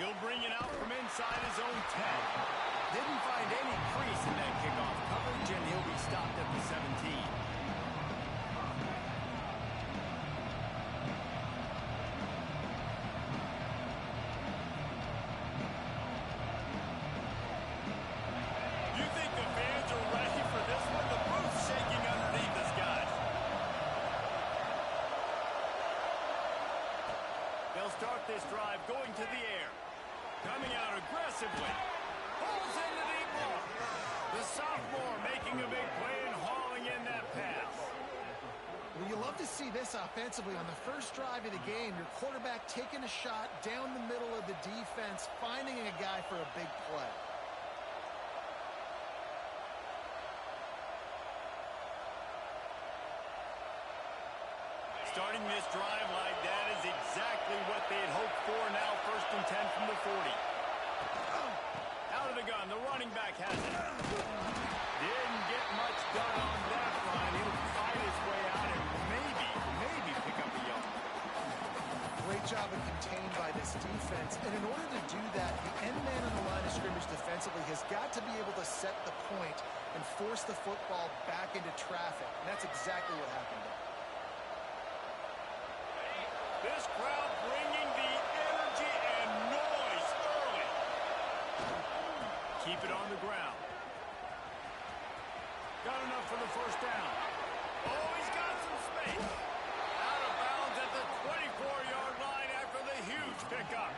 He'll bring it out from inside his own 10. Didn't find any crease in that kickoff coverage, and he'll be stopped at the 17. You think the fans are ready for this one? The booth's shaking underneath us, guys. They'll start this drive going to the air. Coming out aggressively. Pulls in the deep ball. The sophomore making a big play and hauling in that pass. Well, you love to see this offensively. On the first drive of the game, your quarterback taking a shot down the middle of the defense, finding a guy for a big play. Starting this drive like that is exactly what they had hoped for. Now 1st and 10 from the 40. Out of the gun, the running back has it. Didn't get much done on that run. He'll fight his way out and maybe pick up a yard. Great job of contained by this defense. And in order to do that, the end man on the line of scrimmage defensively has got to be able to set the point and force the football back into traffic. And that's exactly what happened there. This crowd bringing the energy and noise early. Keep it on the ground. Got enough for the first down. Oh, he's got some space. Out of bounds at the 24-yard line after the huge pickup.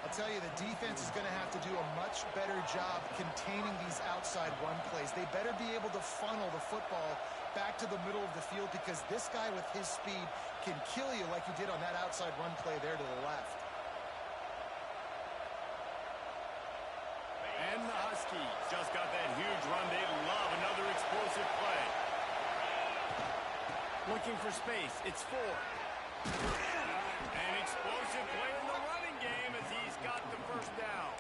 I'll tell you, the defense is going to have to do a much better job containing these outside run plays. They better be able to funnel the football back to the middle of the field because this guy with his speed can kill you like he did on that outside run play there to the left. And the Huskies just got that huge run. They love another explosive play. Looking for space. It's 4. An explosive play in the running game as he's got the first down.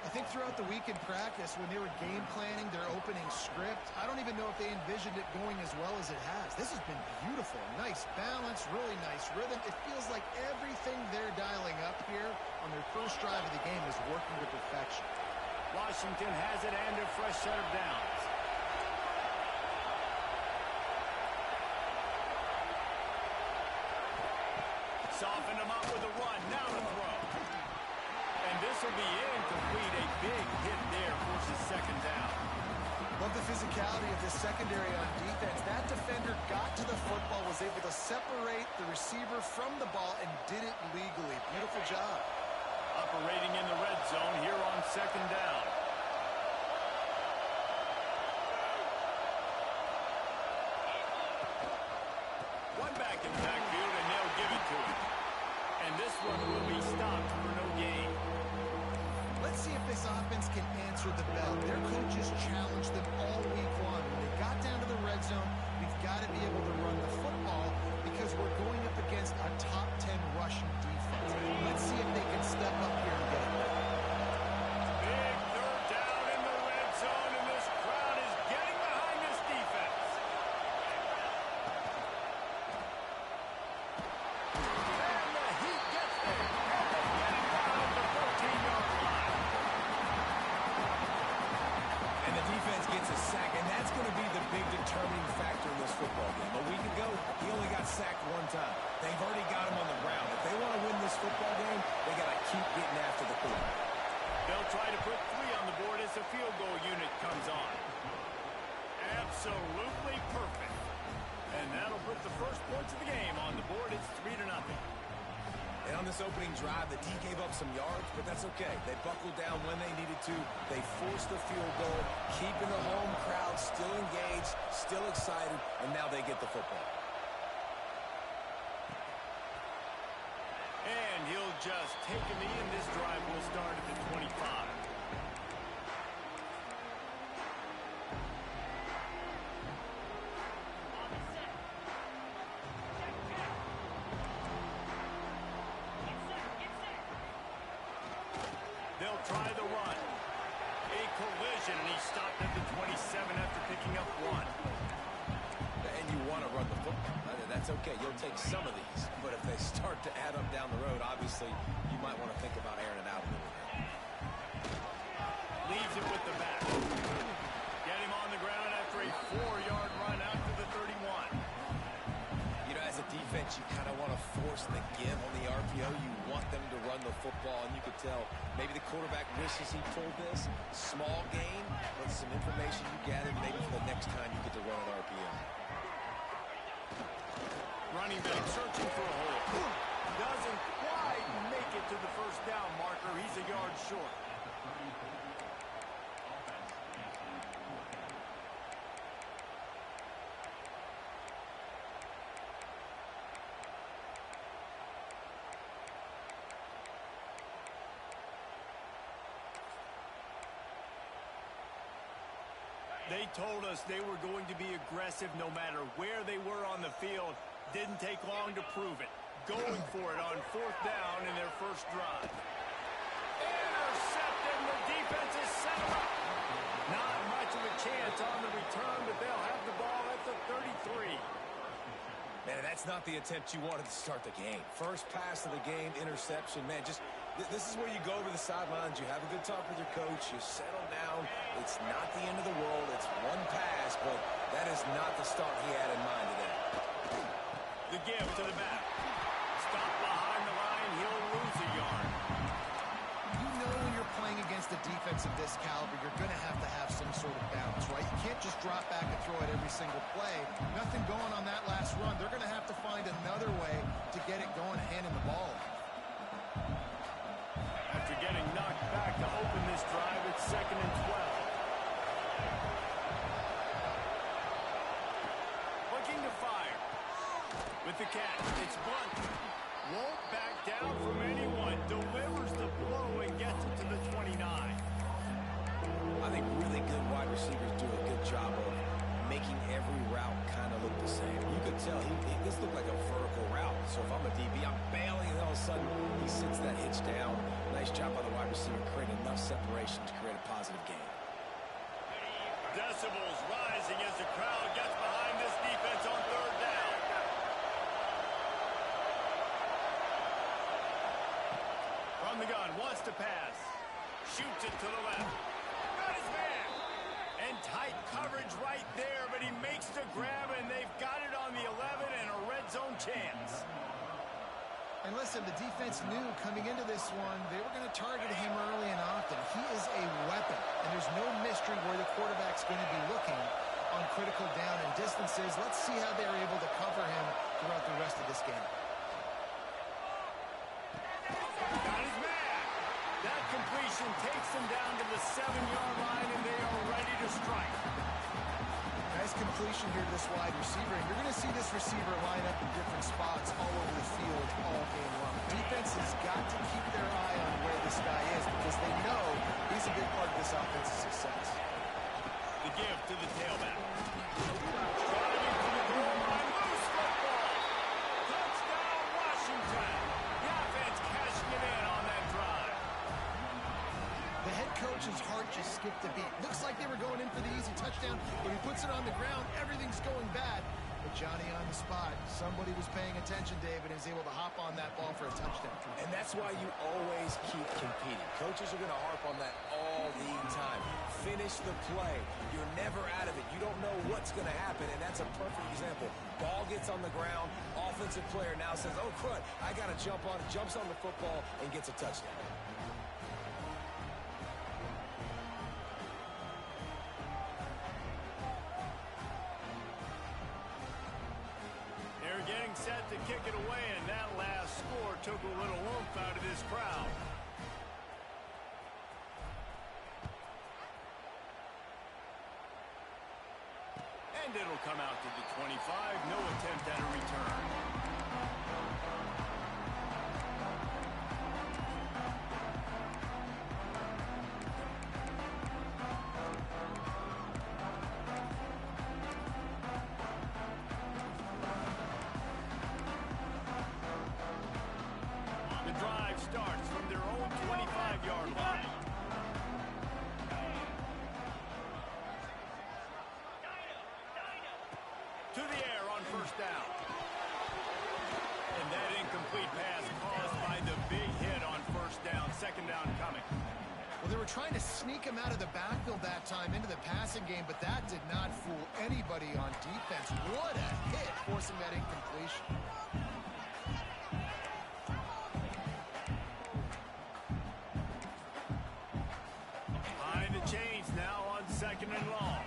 I think throughout the week in practice, when they were game planning their opening script, I don't even know if they envisioned it going as well as it has. This has been beautiful. Nice balance, really nice rhythm. It feels like everything they're dialing up here on their first drive of the game is working to perfection. Washington has it and a fresh set of downs. Soften him up with a run. Now to throw. And this will be incomplete. A big hit there forces second down. Love the physicality of this secondary on defense. That defender got to the football, was able to separate the receiver from the ball, and did it legally. Beautiful job. Operating in the red zone here on second down. One back in the backfield, and they'll give it to him. And this one will be stopped for no gain. Let's see if this offense can answer the bell. Their coaches challenged them all week long. When they got down to the red zone, we've got to be able to run the football because we're going up against a top 10 rushing defense. Let's see if they can step up here and get it done. Big third down in the red zone, and this crowd is getting behind this defense. And the Heat gets there. And they get him down at the 14-yard line. And the defense gets a sack, and that's going to be the big determining factor in this football game. A week ago, he only got sacked one time. They've already got him on the ground. If they want to win this football game, they got to keep getting after the quarterback. They'll try to put 3 on the board as the field goal unit comes on. Absolutely perfect. And that'll put the first points of the game on the board. It's 3-0. And on this opening drive, the D gave up some yards, but that's okay. They buckled down when they needed to. They forced the field goal, keeping the home crowd still engaged, still excited, and now they get the football. And he'll just take him in. This drive will start at the 25. They'll try the run. A collision, and he stopped at the 27 after picking up 1. And you want to run the football. That's that's okay. You'll take some of these. But if they start to add up down the road, obviously, you might want to think about airing it out a little bit. Leaves it with the back. Get him on the ground after a 4-yard run out to the 31. You know, as a defense, you kind of want to force the give on the RPO. You want them to run the football, and you could tell maybe the quarterback wishes he pulled this. Small gain, but some information you gathered maybe for the next time you get to run an RPO. Running back searching for a hole. Doesn't quite make it to the first down marker. He's a yard short. They told us they were going to be aggressive no matter where they were on the field. Didn't take long to prove it. Going for it on 4th down in their first drive. Intercepted, and the defense is set up. Not much of a chance on the return, but they'll have the ball at the 33. Man, that's not the attempt you wanted to start the game. First pass of the game, interception. Man, just this is where you go to the sidelines. You have a good talk with your coach. You settle down. It's not the end of the world. It's one pass, but that is not the start he had in mind today. The give to the back. Stop behind the line. He'll lose a yard. You know when you're playing against a defense of this caliber, you're going to have some sort of balance, right? You can't just drop back and throw it every single play. Nothing going on that last run. They're going to have to find another way to get it going and handing the ball off. After getting knocked back to open this drive, it's 2nd and 12. Looking to fire. With the catch, it's Blunt. Won't back down from anyone. Delivers the blow and gets it to the 29. I think really good wide receivers do a good job of making every route kind of look the same. You could tell this looked like a vertical route. So if I'm a DB, I'm bailing, and all of a sudden he sits that hitch down. Nice job by the wide receiver, creating enough separation to create a positive gain. Decibels rising as the crowd gets behind this defense on 3rd down. From the gun, wants to pass. Shoots it to the left. Got his man. And tight coverage right there, but he makes the grab, and they've got it on the 11 and a red zone chance. And listen, the defense knew coming into this one, they were going to target him early and often. He is a weapon, and there's no mystery where the quarterback's going to be looking on critical down and distances. Let's see how they're able to cover him throughout the rest of this game. Got his man. That completion takes them down to the 7-yard line, and they are ready to strike. Nice completion here to this wide receiver, and you're going to see this receiver line up in different spots all over the field all game long. Defense has got to keep their eye on where this guy is because they know he's a big part of this offense's success. The give to the tailback. Driving to the goal line, loose football. Touchdown, Washington. The offense cashing it in on that drive. The head coach's heart just skipped a beat. Looks like they were going in for the easy touchdown. When he puts it on the ground, everything's going bad. But Johnny on the spot. Somebody was paying attention, David, and is able to hop on that ball for a touchdown. And that's why you always keep competing. Coaches are going to harp on that all the time. Finish the play. You're never out of it. You don't know what's going to happen, and that's a perfect example. Ball gets on the ground. Offensive player now says, oh, crud, I got to jump on it. Jumps on the football and gets a touchdown. They're getting set to kick it away, and that last score took a little oomph out of this crowd. And it'll come out to the 25. No attempt at a return. The drive starts from their own 25-yard line. To the air on 1st down. Incomplete pass caused by the big hit on first down. Second down coming. Well, they were trying to sneak him out of the backfield that time into the passing game, but that did not fool anybody on defense. What a hit, forcing that incompletion. Behind the chains now on second and long.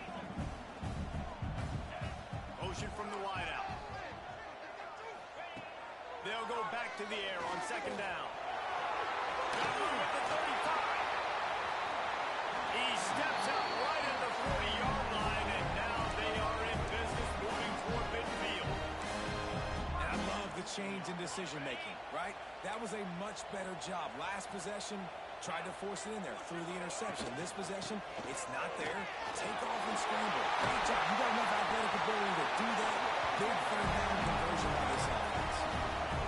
Motion from the wideout. They'll go back to the air on second down. At the 35. He steps out right at the 40-yard line, and now they are in business moving toward midfield. And I love the change in decision-making, right? That was a much better job. Last possession, tried to force it in there through the interception. This possession, it's not there. Take off and scramble. Great job. You got enough athletic ability to do that. Big third down conversion on this offense.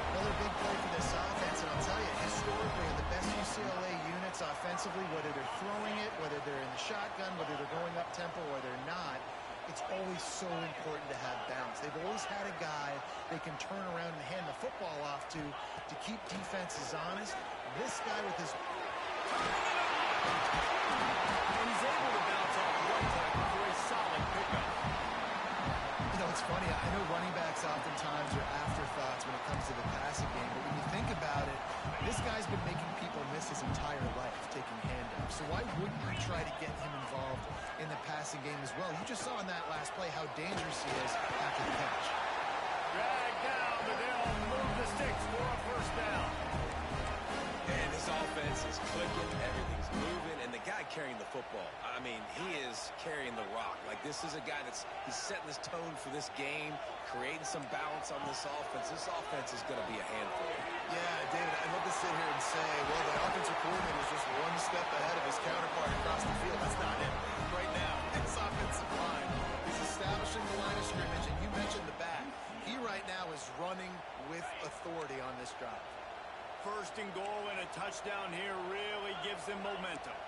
Another big play for this offense, and I'll tell you, historically, in the best UCLA units offensively, whether they're throwing it, whether they're in the shotgun, whether they're going up-tempo or they're not, it's always so important to have balance. They've always had a guy they can turn around and hand the football off to keep defenses honest. This guy with his... And he's able to bounce off one tackle for a solid pickup. You know, it's funny. I know running backs oftentimes are afterthoughts when it comes to the passing game, but when you think about it, this guy's been making people miss his entire life taking handoffs. So why wouldn't you try to get him involved in the passing game as well? You just saw in that last play how dangerous he is after the catch. Drag down, but they'll move the sticks for a first down. And this offense is clicking, everything's moving, and the guy carrying the football, I mean, he is carrying the rock. Like, this is a guy he's setting this tone for this game, creating some balance on this offense. This offense is going to be a handful. Yeah, David, I'd love to sit here and say, well, the offensive coordinator is just one step ahead of his counterpart across the field. That's not it. Right now, this offensive line is establishing the line of scrimmage, and you mentioned the back. He right now is running with authority on this drive. First and goal and a touchdown here really gives them momentum.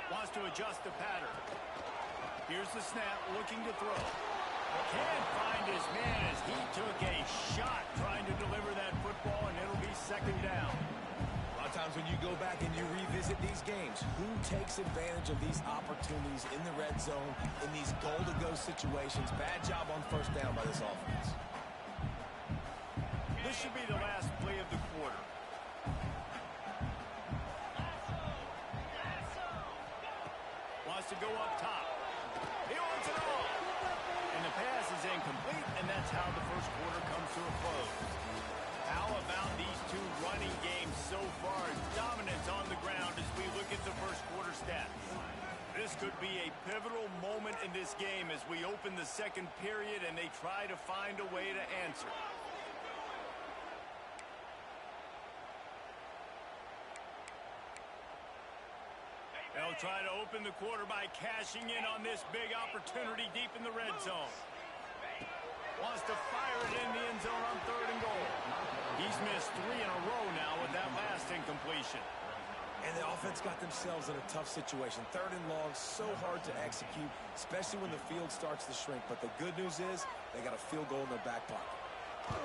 Wants to adjust the pattern. Here's the snap, looking to throw. Can't find his man as he took a shot trying to deliver that football, and it'll be second down. A lot of times when you go back and you revisit these games, who takes advantage of these opportunities in the red zone, in these goal-to-go situations? Bad job on first down by this offense. This should be the last play of the quarter. Wants to go up top. He wants it all. And the pass is incomplete, and that's how the first quarter comes to a close. How about these two running games so far? Dominance on the ground as we look at the first quarter stats. This could be a pivotal moment in this game as we open the second period and they try to find a way to answer. They'll try to open the quarter by cashing in on this big opportunity deep in the red zone. Wants to fire it in the end zone on third and goal. He's missed 3 in a row now with that last incompletion. And the offense got themselves in a tough situation. Third and long, so hard to execute, especially when the field starts to shrink. But the good news is they got a field goal in their back pocket.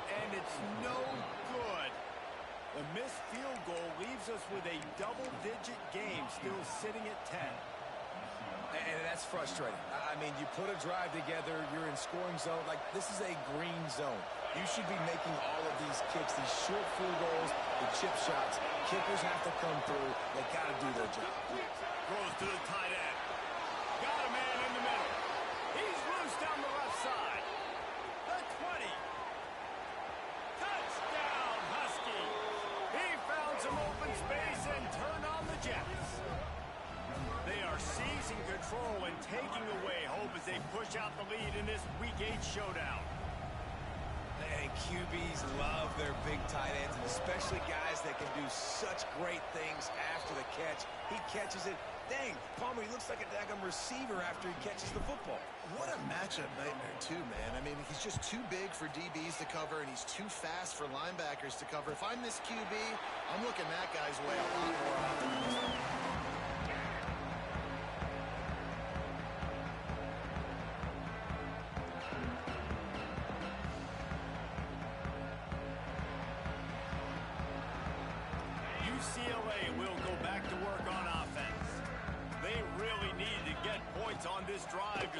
And it's no good. The missed field goal leaves us with a double-digit game still sitting at 10. And that's frustrating. I mean, you put a drive together, you're in scoring zone. Like, this is a green zone. You should be making all of these kicks, these short field goals, the chip shots. Kickers have to come through. They got to do their job. Throws to the tight end. Got a man in the middle. He's loose down the left side. The 20. Touchdown, Husky. He found some open space and turned on the Jets. They are seizing control and taking away hope as they push out the lead in this Week 8 showdown. And QBs love their big tight ends, and especially guys that can do such great things after the catch. He catches it. Dang, Palmer, he looks like a daggum receiver after he catches the football. What a matchup nightmare, too, man. I mean, he's just too big for DBs to cover, and he's too fast for linebackers to cover. If I'm this QB, I'm looking that guy's way a lot more often.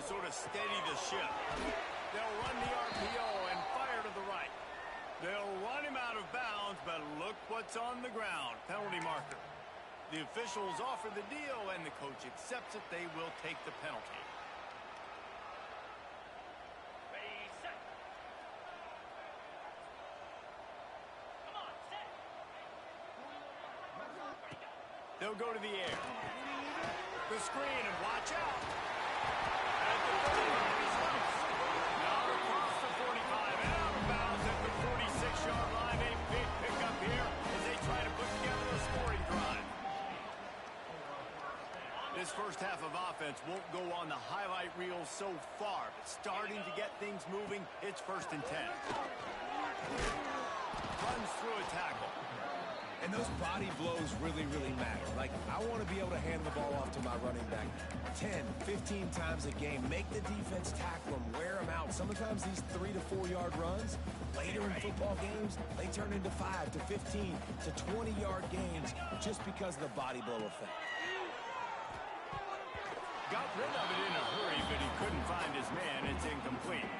sort of steady the ship. They'll run the RPO and fire to the right. They'll run him out of bounds, but look what's on the ground. Penalty marker. The officials offer the deal, and the coach accepts it. They will take the penalty. Ready, set. Come on, set. They'll go to the air. The screen, and watch out. At the 35, he's loose. Now across the 45, and out of bounds at the 46-yard line. A big pickup here as they try to put together a scoring drive. This first half of offense won't go on the highlight reel so far, but starting to get things moving, it's 1st and 10. Runs through a tackle. And those body blows really, really matter. Like, I want to be able to hand the ball off to my running back 10, 15 times a game. Make the defense tackle them, wear them out. Sometimes these 3 to 4 yard runs, later in football games, they turn into 5 to 15 to 20-yard gains just because of the body blow effect. Got rid of it in a hurry, but he couldn't find his man. It's incomplete.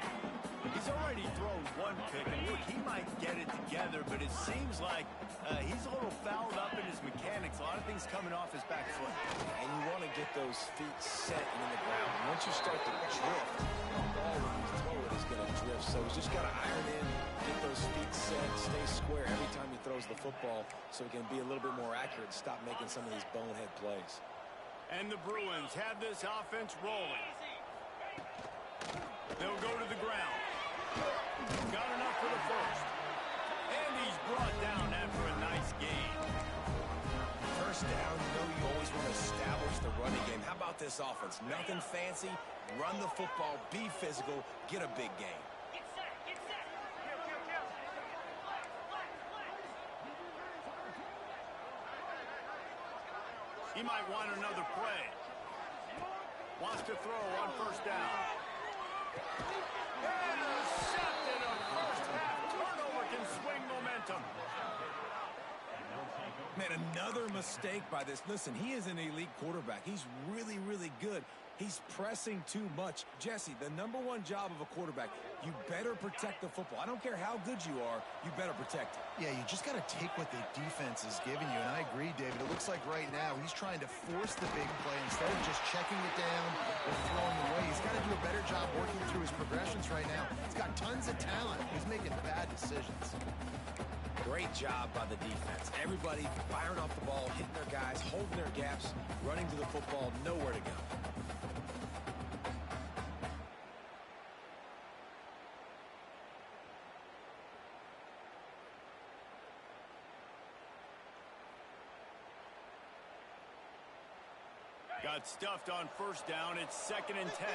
He's already thrown one pick, and look, he might get it together, but it seems like he's a little fouled up in his mechanics. A lot of things coming off his back foot. And you want to get those feet set and in the ground. Once you start to drift, the ball when you throw it is going to drift. So he's just got to iron in, get those feet set, stay square every time he throws the football so he can be a little bit more accurate and stop making some of these bonehead plays. And the Bruins have this offense rolling. They'll go to the ground. Got enough for the first. And he's brought down after a nice gain. First down, you know you always want to establish the running game. How about this offense? Nothing fancy. Run the football, be physical, get a big gain. Get set, get set. He might want another play. Wants to throw on 1st down. Intercepted. A first half turnover can swing momentum. Man, another mistake by this. Listen, he is an elite quarterback. He's really, really good. He's pressing too much. Jesse, the #1 job of a quarterback, you better protect the football. I don't care how good you are, you better protect it. Yeah, you just got to take what the defense is giving you, and I agree, David. It looks like right now he's trying to force the big play instead of just checking it down or throwing it away. He's got to do a better job working through his progressions right now. He's got tons of talent. He's making bad decisions. Great job by the defense. Everybody firing off the ball, hitting their guys, holding their gaps, running to the football, nowhere to go. Got stuffed on 1st down. It's 2nd and 10.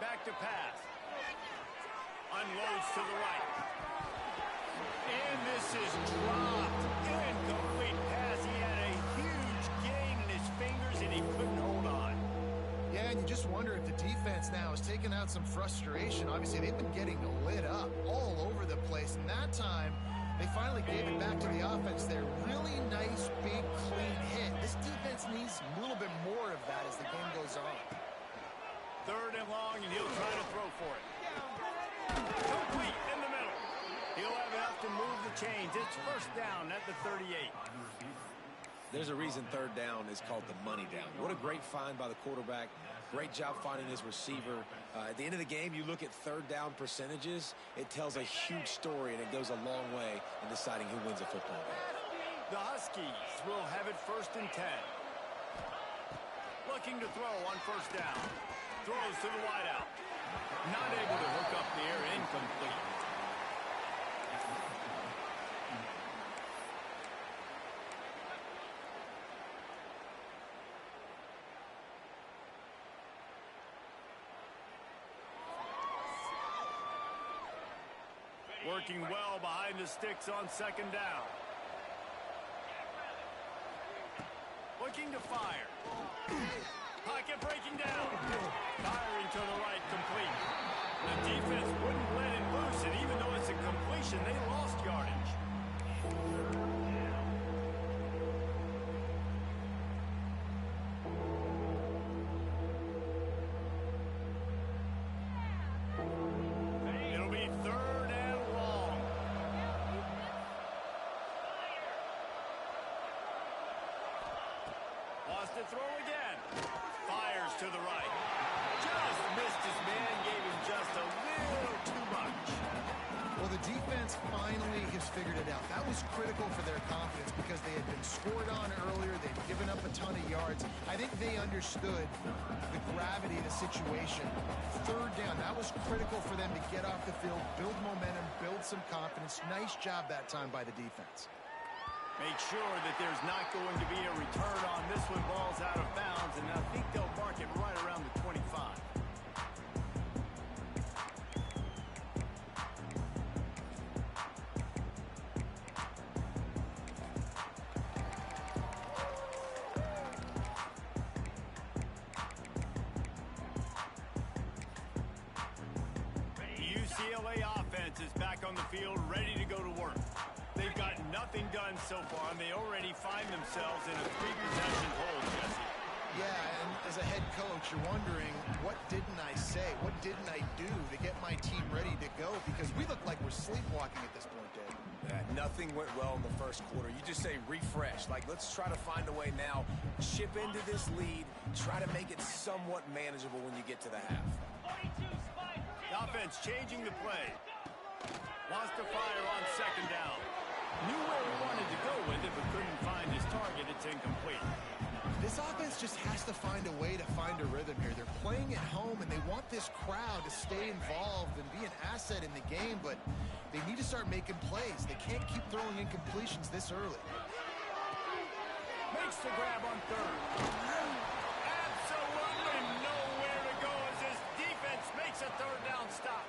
Back to pass. Unloads to the right. And this is dropped. Incomplete pass. He had a huge gain in his fingers, and he couldn't hold on. Yeah, and you just wonder if the defense now is taking out some frustration. Obviously, they've been getting lit up all over the place, and that time they finally gave it back to the offense there. Really nice, big, clean hit. This defense needs a little bit more of that as the game goes on. 3rd and long, and he'll try to throw for it. Complete in the middle. He'll have enough to move the chains. It's 1st down at the 38. There's a reason 3rd down is called the money down. What a great find by the quarterback. Great job finding his receiver. At the end of the game, you look at 3rd down percentages. It tells a huge story, and it goes a long way in deciding who wins a football game. The Huskies will have it 1st and 10. Looking to throw on 1st down. Throws to the wideout. Not able to hook up the air. Incomplete. Working well behind the sticks on 2nd down. Looking to fire. Pocket breaking down. Firing to the right, complete. The defense wouldn't let it loose, and even though it's a completion, they lost yardage. to throw again. Fires to the right. Just missed his man, gave him just a little too much. Well, the defense finally has figured it out. That was critical for their confidence because they had been scored on earlier. They'd given up a ton of yards. I think they understood the gravity of the situation. Third down, that was critical for them to get off the field, build momentum, build some confidence. Nice job that time by the defense. Make sure that there's not going to be a return on this one. Ball's out of bounds, and I think they'll mark it right around the 25. UCLA offense is back on the field, ready to go to work. They've got nothing done so far, and they already find themselves in a 3-possession hole, Jesse. Yeah, and as a head coach, you're wondering, what didn't I say? What didn't I do to get my team ready to go? Because we look like we're sleepwalking at this point, Dave. Yeah, nothing went well in the first quarter. You just say refresh. Like, let's try to find a way now. Chip into this lead. Try to make it somewhat manageable when you get to the half. 42 spike. The offense changing the play. Wants to fire on second down. Knew where he wanted to go with it, but couldn't find his target. It's incomplete. This offense just has to find a way to find a rhythm here. They're playing at home, and they want this crowd to stay involved and be an asset in the game, but they need to start making plays. They can't keep throwing incompletions this early. Makes the grab on third. Absolutely nowhere to go as this defense makes a third down stop.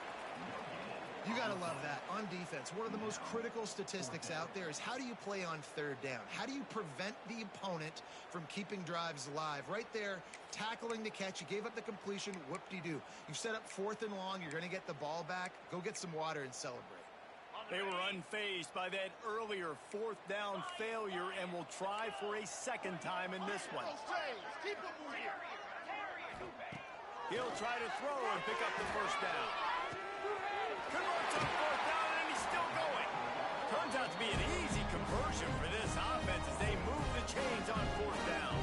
You got to love that. On defense, one of the most critical statistics out there is how do you play on third down? How do you prevent the opponent from keeping drives alive? Right there, tackling the catch. You gave up the completion. Whoop-de-doo. You've set up 4th and long. You're going to get the ball back. Go get some water and celebrate. They were unfazed by that earlier 4th down failure and will try for a second time in this one. He'll try to throw and pick up the first down. Converts on 4th down, and he's still going. Turns out to be an easy conversion for this offense as they move the chains on 4th down.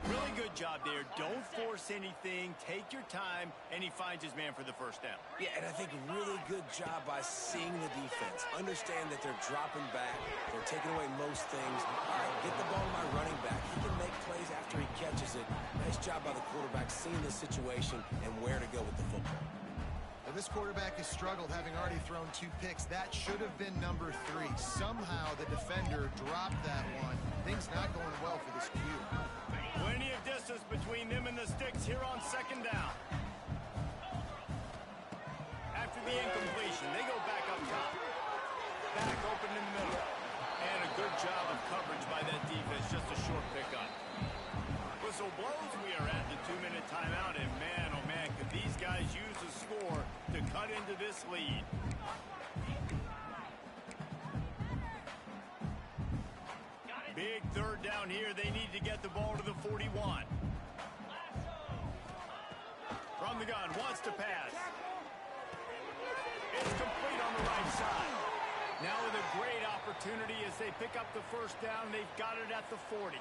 Really good job there. Don't force anything. Take your time, and he finds his man for the first down. Yeah, and I think really good job by seeing the defense. Understand that they're dropping back. They're taking away most things. All right, get the ball to my running back. He can make plays after he catches it. Nice job by the quarterback seeing the situation and where to go with the football. Well, this quarterback has struggled, having already thrown 2 picks. That should have been number 3. Somehow the defender dropped that one. Things not going well for this Q. Plenty of distance between them and the sticks here on second down. After the incompletion, they go back up top. Back open in the middle. And a good job of coverage by that defense. Just a short pickup. Whistle blows. We are at the 2-minute timeout. And man, oh man, could these guys use a score to cut into this lead. Big third down here. They need to get the ball to the 41. From the gun, wants to pass. It's complete on the right side. Now with a great opportunity as they pick up the first down. They've got it at the 40.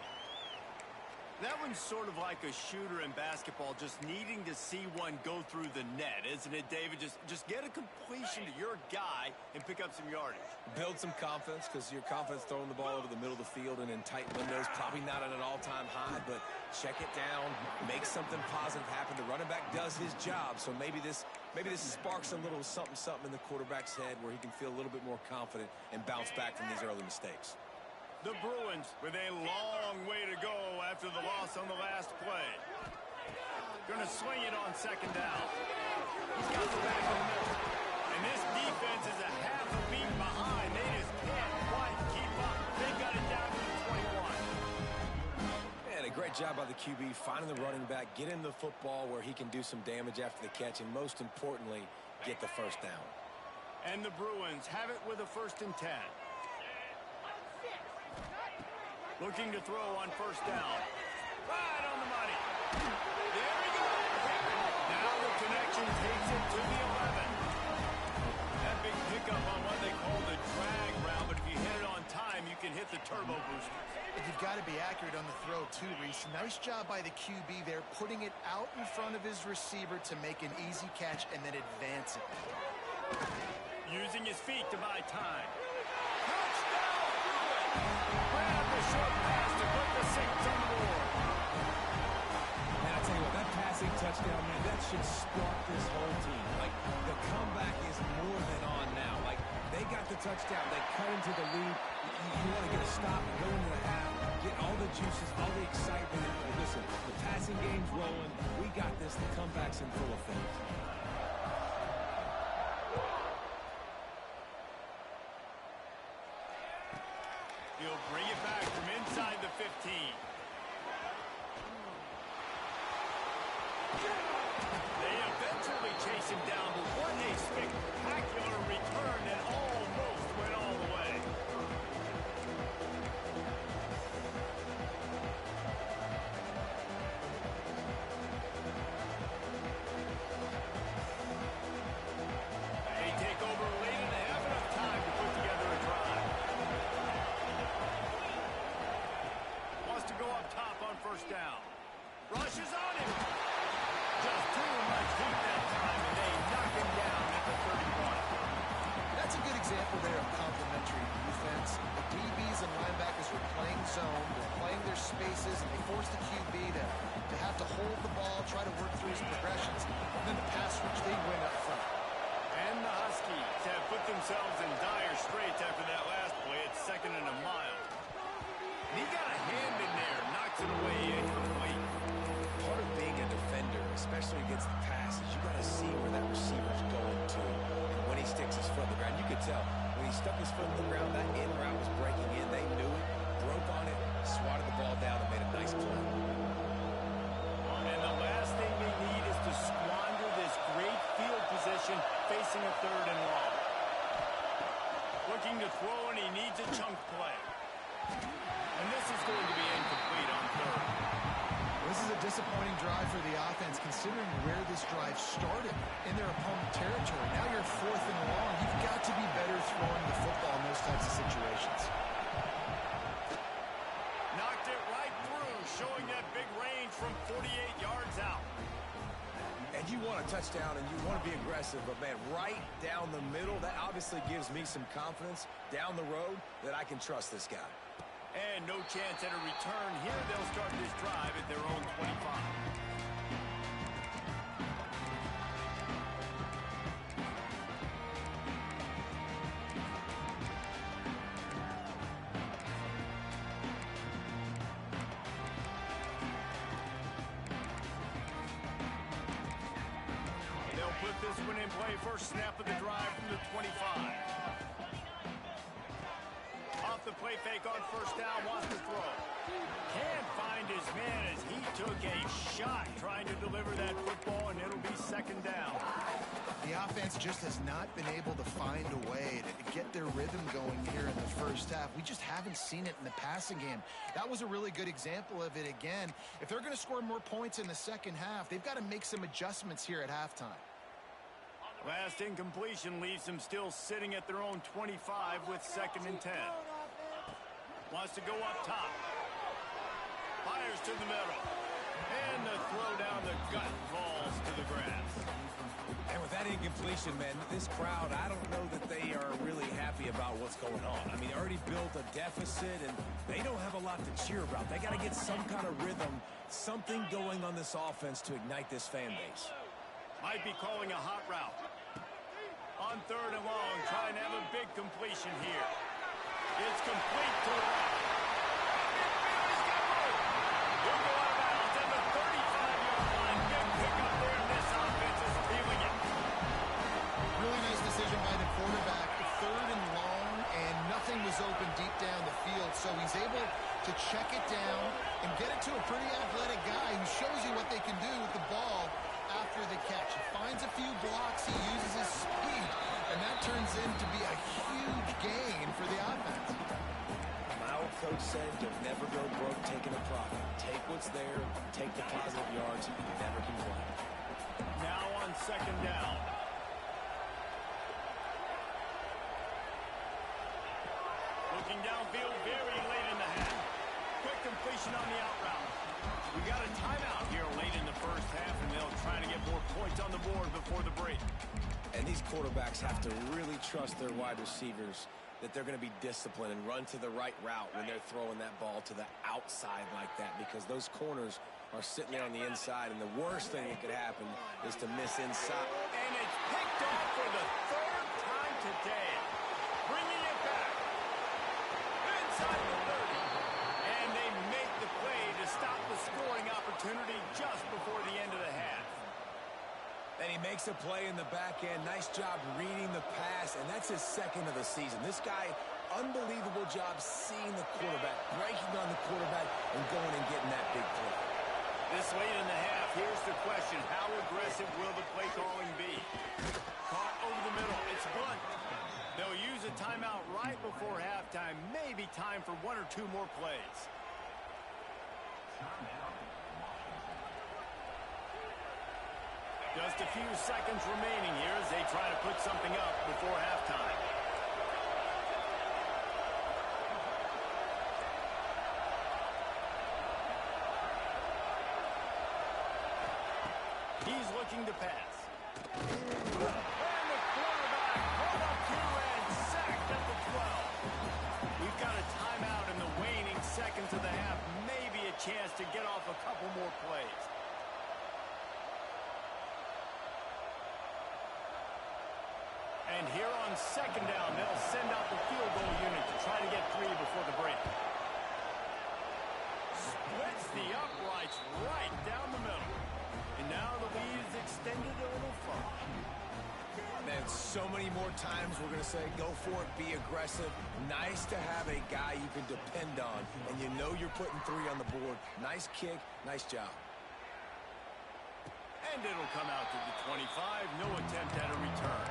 That one's sort of like a shooter in basketball, just needing to see one go through the net, isn't it, David? Just get a completion to your guy and pick up some yardage. Build some confidence, because your confidence throwing the ball over the middle of the field and in tight windows, probably not at an all-time high, but check it down, make something positive happen. The running back does his job, so maybe this sparks a little something in the quarterback's head where he can feel a little bit more confident and bounce back from these early mistakes. The Bruins with a long way to go after the loss on the last play. Going to swing it on second down. He's got the back in the middle. And this defense is a half a beat behind. They just can't quite keep up. They've got it down to the 21. And a great job by the QB finding the running back, getting the football where he can do some damage after the catch, and most importantly, get the first down. And the Bruins have it with a 1st and 10. Looking to throw on first down. Right on the money. There he goes. Now the connection takes it to the 11. That big pickup on what they call the drag route, but if you hit it on time, you can hit the turbo booster. If you've got to be accurate on the throw too, Reese. Nice job by the QB there, putting it out in front of his receiver to make an easy catch and then advance it. Using his feet to buy time. Touchdown! Grab the short pass to put the Saints on the board. Man, I tell you what, that passing touchdown, man, that should spark this whole team. Like, the comeback is more than on now. Like, they got the touchdown. They cut into the lead. You want to get a stop and go into the half, get all the juices, all the excitement. And listen, the passing game's rolling. We got this. The comeback's in full effect. He'll bring it back from inside the 15. They eventually chase him down, but what a spectacular return that almost went all the way. They take over late and they have enough time to put together a drive. Wants to go up top on first down. Rushes on him. Just too much heat that time, and they knock him down at the 31. That's a good example there of complementary defense. The DBs and linebackers were playing zone, they're playing their spaces, and they forced the QB to have to hold the ball, try to work through his progressions, and then the pass rush, they win up front. And the Huskies have put themselves in dire straits after that last play. It's 2nd and a mile. And he got a hand in there, knocks it away incomplete. Part of being a defender, especially against the pass, is you got to see where that receiver's going to. And when he sticks his foot in the ground, you could tell. When he stuck his foot in the ground, that in route was breaking in. They knew it, broke on it, swatted the ball down, and made a nice play. And the last thing they need is to squander this great field position facing a 3rd and long. Looking to throw, and he needs a chunk play. And this is going to be incomplete on 3rd. This is a disappointing drive for the offense, considering where this drive started in their opponent territory. Now you're 4th and long. You've got to be better throwing the football in those types of situations. Knocked it right through, showing that big range from 48 yards out. And you want a touchdown, and you want to be aggressive, but, man, right down the middle, that obviously gives me some confidence down the road that I can trust this guy. And no chance at a return here. They'll start this drive at their own 25. They'll put this one in play. First snap of the drive from the 25. Off the play fake on first down, wants to throw. Can't find his man as he took a shot trying to deliver that football, and it'll be 2nd down. The offense just has not been able to find a way to get their rhythm going here in the first half. We just haven't seen it in the passing game. That was a really good example of it again. If they're going to score more points in the second half, they've got to make some adjustments here at halftime. Last incompletion leaves them still sitting at their own 25 with 2nd and 10. Wants to go up top. Fires to the middle. And the throw down the gut falls to the grass. And with that incompletion, man, this crowd, I don't know that they are really happy about what's going on. I mean, they already built a deficit, and they don't have a lot to cheer about. They got to get some kind of rhythm, something going on this offense to ignite this fan base. Might be calling a hot route. On 3rd and long, trying to have a big completion here. It's complete to the right. He'll go out of bounds at the 35-yard line. Big pickup there, and this offense is feeling it. Really nice decision by the quarterback. 3rd and long, and nothing was open deep down the field, so he's able to check it down and get it to a pretty athletic guy who shows you what they can do with the ball after the catch. He finds a few blocks, he uses his speed, and that turns into be a huge gain for the offense. My old coach said, don't never go broke taking a profit. Take what's there, take the positive yards, and never complain. Now on 2nd down. Looking downfield very late in the half. Quick completion on the out route. We got a timeout here late in the first half, and they'll try to get more points on the board before the break. And these quarterbacks have to really trust their wide receivers that they're going to be disciplined and run to the right route when they're throwing that ball to the outside like that, because those corners are sitting there on the inside, and the worst thing that could happen is to miss inside. And it's picked off for the third time today. Bringing it back. Inside the 30. And they make the play to stop the scoring opportunity just before the end of the half. And he makes a play in the back end. Nice job reading the pass, and that's his second of the season. This guy, unbelievable job seeing the quarterback, breaking on the quarterback, and going and getting that big play. This late in the half, here's the question. How aggressive will the play calling be? Caught over the middle. It's blunt. They'll use a timeout right before halftime. Maybe time for one or two more plays. Just a few seconds remaining here as they try to put something up before halftime. He's looking to pass. And the quarterback pulled up here and sacked at the 12. We've got a timeout in the waning seconds of the half. Maybe a chance to get off a couple more plays. And here on second down, they'll send out the field goal unit to try to get 3 before the break. Splits the uprights right down the middle. And now the lead is extended a little further. Man, so many more times we're going to say, go for it, be aggressive. Nice to have a guy you can depend on, and you know you're putting 3 on the board. Nice kick, nice job. And it'll come out to the 25. No attempt at a return.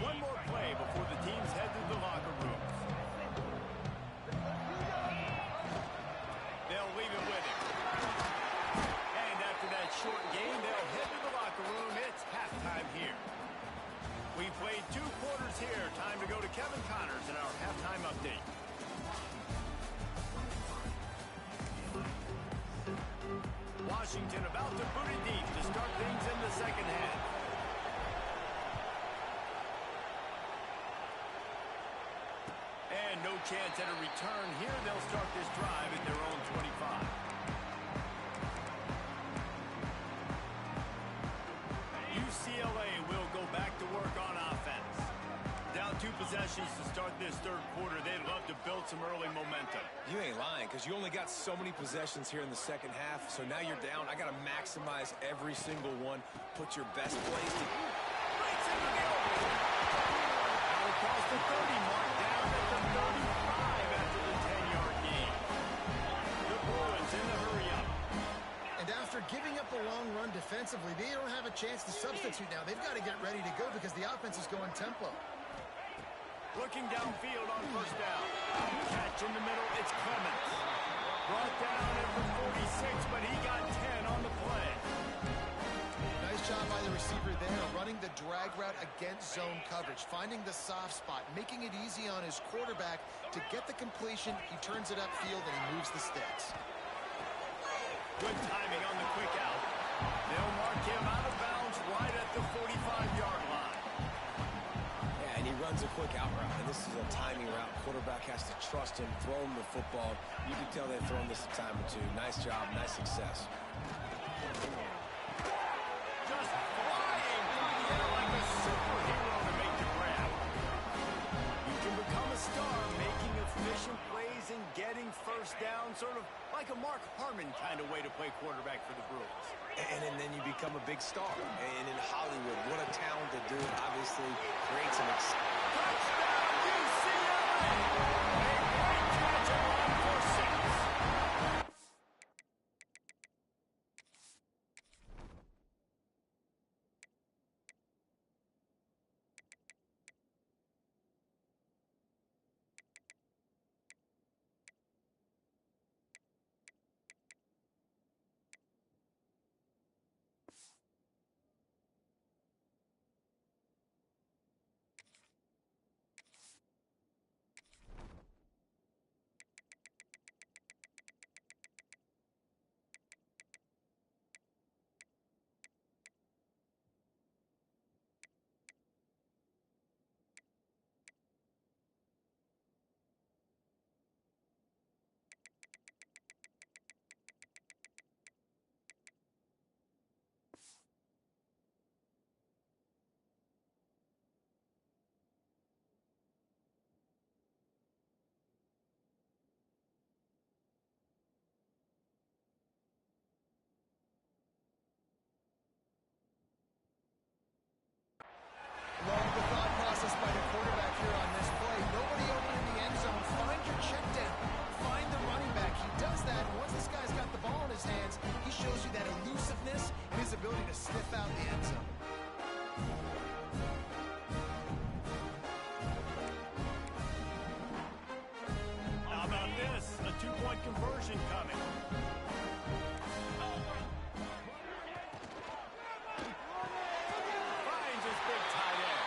One more play before the teams head to the locker rooms. They'll leave it with him. And after that short gain, they'll head to the locker room. It's halftime here. We played 2 quarters here. Time to go to Kevin Connors in our halftime update. Washington about to boot it deep to start things in the second half. And no chance at a return here. They'll start this drive at their own 25. UCLA will go back to work on offense. Down 2 possessions to start this third quarter. They'd love to build some early momentum. You ain't lying, because you only got so many possessions here in the second half, so now you're down. I got to maximize every single one. Put your best plays to... Breaks into the open. Now across the 30 mark, down at the 35 after the 10-yard gain. The Bruins in the hurry-up. And after giving up a long run defensively, they don't have a chance to substitute now. They've got to get ready to go because the offense is going tempo. Looking downfield on first down. Catch in the middle, it's Clemens. Brought down at the 46, but he got 10 on the play. Nice job by the receiver there, running the drag route against zone coverage, finding the soft spot, making it easy on his quarterback to get the completion. He turns it upfield and he moves the sticks. Good timing on the quick out. They'll mark him out of bounds right at the 45-yard line. Yeah, and he runs a quick out route, and this is a timing route. Quarterback has to trust him, throw him the football. You can tell they've thrown this a time or 2. Nice job, nice success. Just flying through the air like a superhero to make the grab. You can become a star making efficient plays and getting first down, sort of like a Mark Harmon kind of way to play quarterback for the Bruins. And then you become a big star. And in Hollywood, what a talented dude. Obviously creates an Touchdown, UCLA! A great catch and run for 6. ability to sniff out the end zone. How about this? A two-point conversion coming. Finds his big tight end.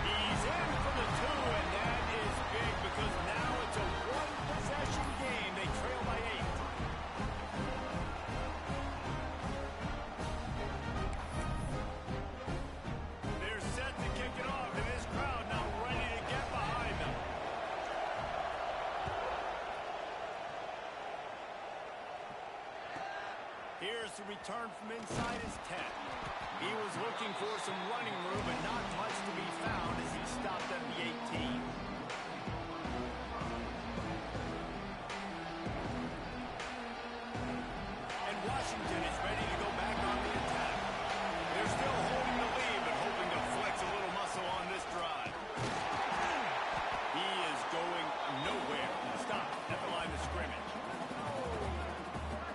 He's in for the two, and that is big because now it's a one-possession game. They trail by 8. They're set to kick it off, and this crowd now ready to get behind them. Here's the return from inside his 10. He was looking for some running room, but not much to be found as he stopped at the 18. And Washington is ready to go back on the attack. They're still holding the lead, but hoping to flex a little muscle on this drive. He is going nowhere. Stop at the line of scrimmage.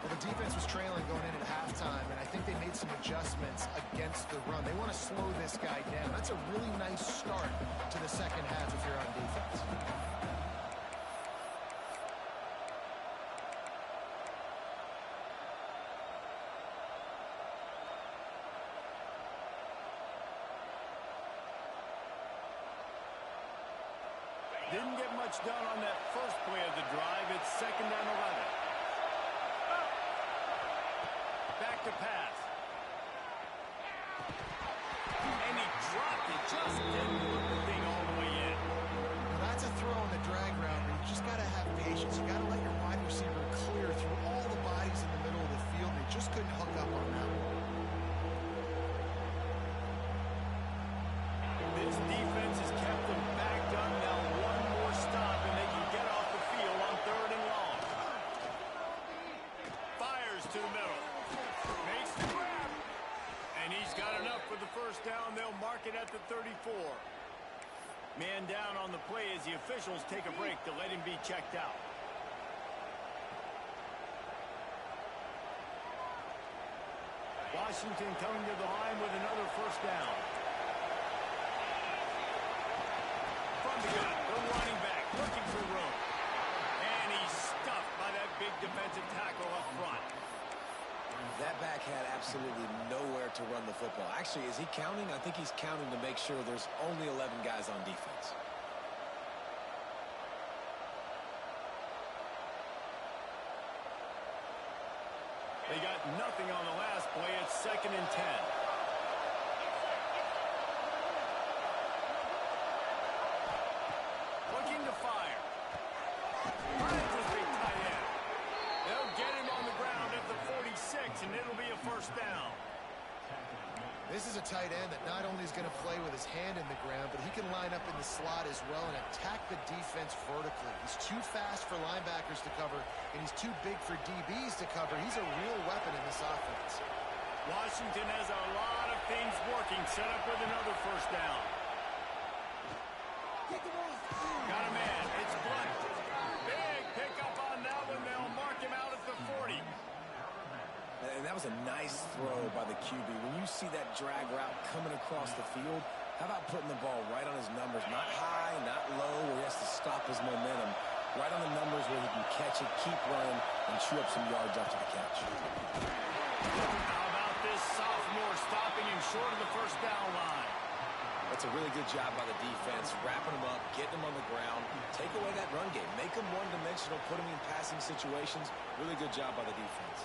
Well, the defense was trailing going in at halftime, and I think they made some adjustments against the run. They want to slow this guy down. That's a really nice start to the second half if you're on defense. Didn't get much done on that first play of the drive. It's 2nd and 11. Back to pass. And he dropped it. Just didn't put the thing all the way in. Now that's a throw in the drag route where you just got to have patience. You got to let your wide receiver clear through all the bodies in the middle of the field. They just couldn't hook up on that one. This defense has kept them backed up. Now one more stop and they can get off the field on 3rd and long. Fires to the middle. Makes the grab. And he's got enough for the first down. They'll mark it at the 34. Man down on the play as the officials take a break to let him be checked out. Washington coming to the line with another first down. From the gun, the running back looking for room. And he's stuffed by that big defensive tackle up front. That back had absolutely nowhere to run the football. Actually, is he counting? I think he's counting to make sure there's only 11 guys on defense. They got nothing on the last play. It's 2nd and 10. Looking to fire. Finds his big tight end. They'll get him on the ground at the 46, and it'll be a first down. This is a tight end that not only is going to play with his hand in the ground, but he can line up in the slot as well and attack the defense vertically. He's too fast for linebackers to cover, and he's too big for DBs to cover. He's a real weapon in this offense. Washington has a lot of things working, set up with another first down. Got a man. It's Blunt. Big pickup on that one. They'll mark him out at the 40. And that was a nice throw by the QB. When you see that drag route coming across the field, how about putting the ball right on his numbers? Not high, not low, where he has to stop his momentum. Right on the numbers where he can catch it, keep running, and chew up some yards after the catch. How about this sophomore stopping him short of the first down line? That's a really good job by the defense, wrapping him up, getting him on the ground, take away that run game, make him one-dimensional, put him in passing situations. Really good job by the defense.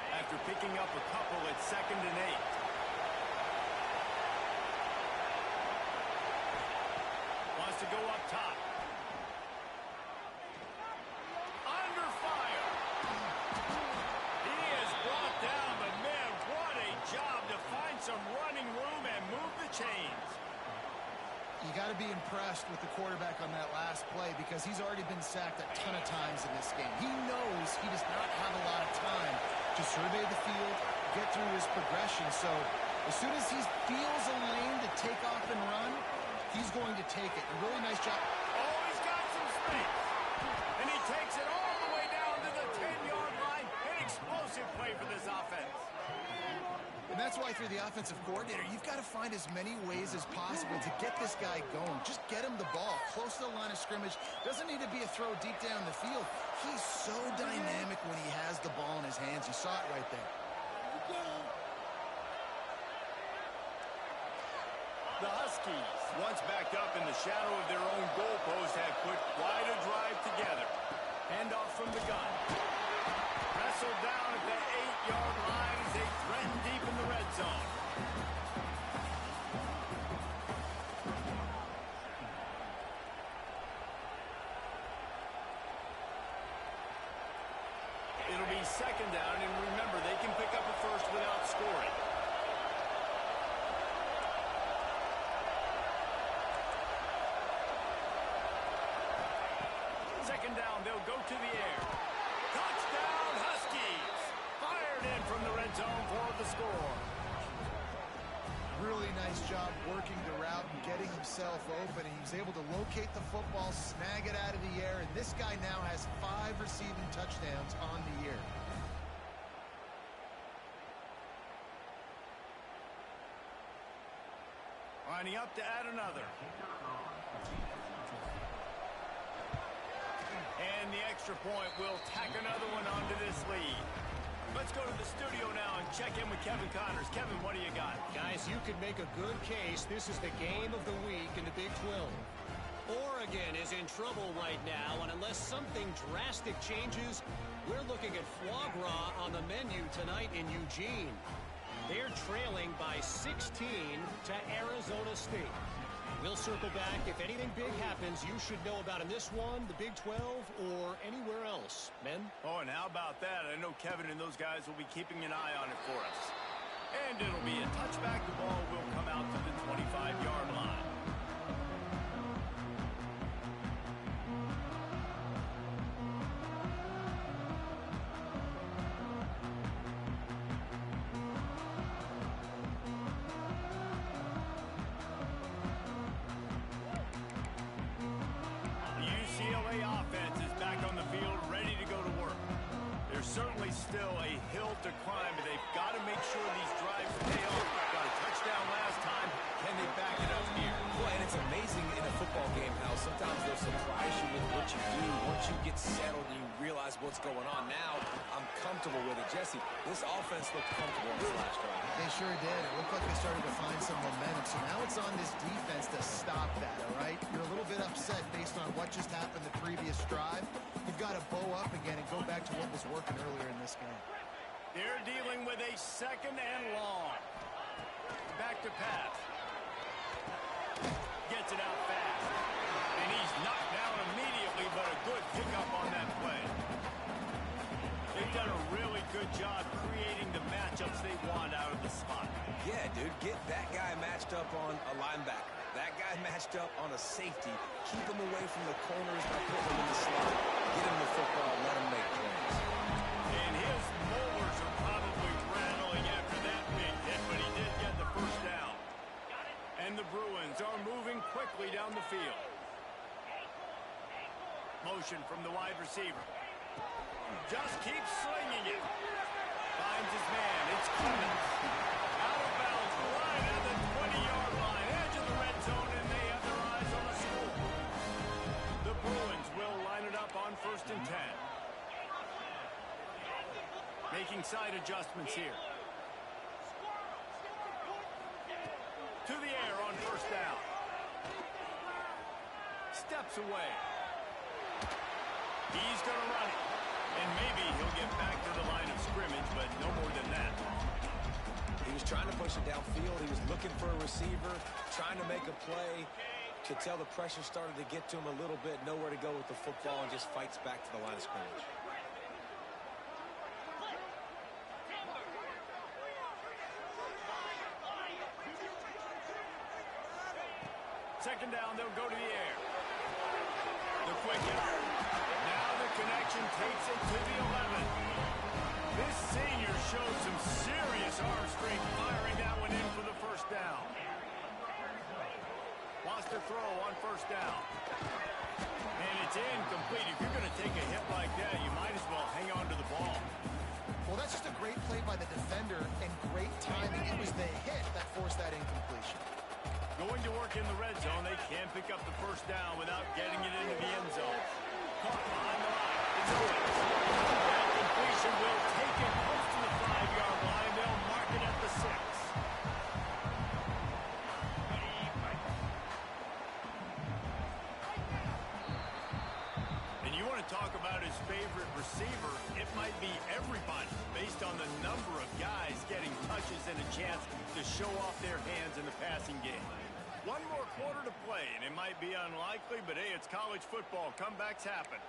After picking up a couple, it's 2nd and 8. Wants to go up top. Under fire. He is brought down, but man, what a job to find some running room and move the chains. You got to be impressed with the quarterback on that last play because he's already been sacked a ton of times in this game. He knows he does not have a lot of time to survey the field, get through his progression. So as soon as he feels a lane to take off and run, he's going to take it. A really nice job. Oh, he's got some space. And he takes it all the way down to the 10-yard line and explodes. way for this offense. And that's why, for the offensive coordinator, you've got to find as many ways as possible to get this guy going. Just get him the ball close to the line of scrimmage. Doesn't need to be a throw deep down the field. He's so dynamic when he has the ball in his hands. You saw it right there. The Huskies, once backed up in the shadow of their own goalpost, have put quite a drive together. Handoff from the gun. Wrestled down at the 8-yard line as they threaten deep in the red zone. It'll be second down, and remember, they can pick up a first without scoring. Second down, they'll go to the air. Touchdown, Huskies! Fired in from the red zone for the score. Really nice job working the route and getting himself open. He was able to locate the football, snag it out of the air, and this guy now has 5 receiving touchdowns on the year. Lining up to add another. And the extra point will tack another one onto this lead. Let's go to the studio now and check in with Kevin Connors. Kevin, what do you got? Guys, you could make a good case. This is the game of the week in the Big 12. Oregon is in trouble right now, and unless something drastic changes, we're looking at foie gras on the menu tonight in Eugene. They're trailing by 16 to Arizona State. We'll circle back. If anything big happens, you should know about in this one, the Big 12, or anywhere else. Men? Oh, and how about that? I know Kevin and those guys will be keeping an eye on it for us. And it'll be a touchback. The ball will come out to the 25-yard line. Certainly still a hill to climb, but they've got to make sure these drives pay off. Got a touchdown last time. Can they back it up here? Well, and it's amazing in a football game how sometimes they'll surprise you with what you do. Once you get settled and you realize what's going on. Now, I'm comfortable with it. Jesse, this offense looked comfortable in this last drive. They sure did. It looked like they started to find some momentum. So now it's on this defense to stop that, all right? You're a little bit upset based on what just happened the previous drive. You've got to bow up again and go back to what was working earlier in this game. They're dealing with a second and long. Back to pass. Gets it out fast. And he's knocked down immediately, but a good pickup on that play. They've done a really good job creating the matchups they want out of the spot. Yeah, dude, get that guy matched up on a linebacker. That guy matched up on a safety. Keep him away from the corners by putting him in the slot. Get him the football, let him make plays. And his molars are probably rattling after that big hit, but he did get the first down. And the Bruins are moving quickly down the field. Motion from the wide receiver. Just keeps slinging it. Finds his man. It's Clemens. Out of bounds, right at the 20-yard line. Edge of the red zone, and they have their eyes on the score. The Bruins will line it up on 1st and 10. Making side adjustments here. To the air on 1st down. Steps away. He's going to run it. And maybe he'll get back to the line of scrimmage, but no more than that. He was trying to push it downfield. He was looking for a receiver, trying to make a play. Could tell the pressure started to get to him a little bit. Nowhere to go with the football, and just fights back to the line of scrimmage. Second down, they'll go to the air. The quick out. Now the connection takes it to the 11. This senior shows some serious arm strength firing that one in for the first down. Wants to throw on 1st down. And it's incomplete. If you're going to take a hit like that, you might as well hang on to the ball. Well, that's just a great play by the defender and great timing. It was the hit that forced that incompletion. Going to work in the red zone, they can't pick up the first down without getting it into the end zone. Caught behind the line. It's Owens. That completion will take it close to the 5-yard line. They'll mark it at the 6. And you want to talk about his favorite receiver, it might be everybody based on the number of guys getting touches and a chance to show off their hands in the passing game. One more quarter to play, and it might be unlikely, but hey, it's college football. Comebacks happen.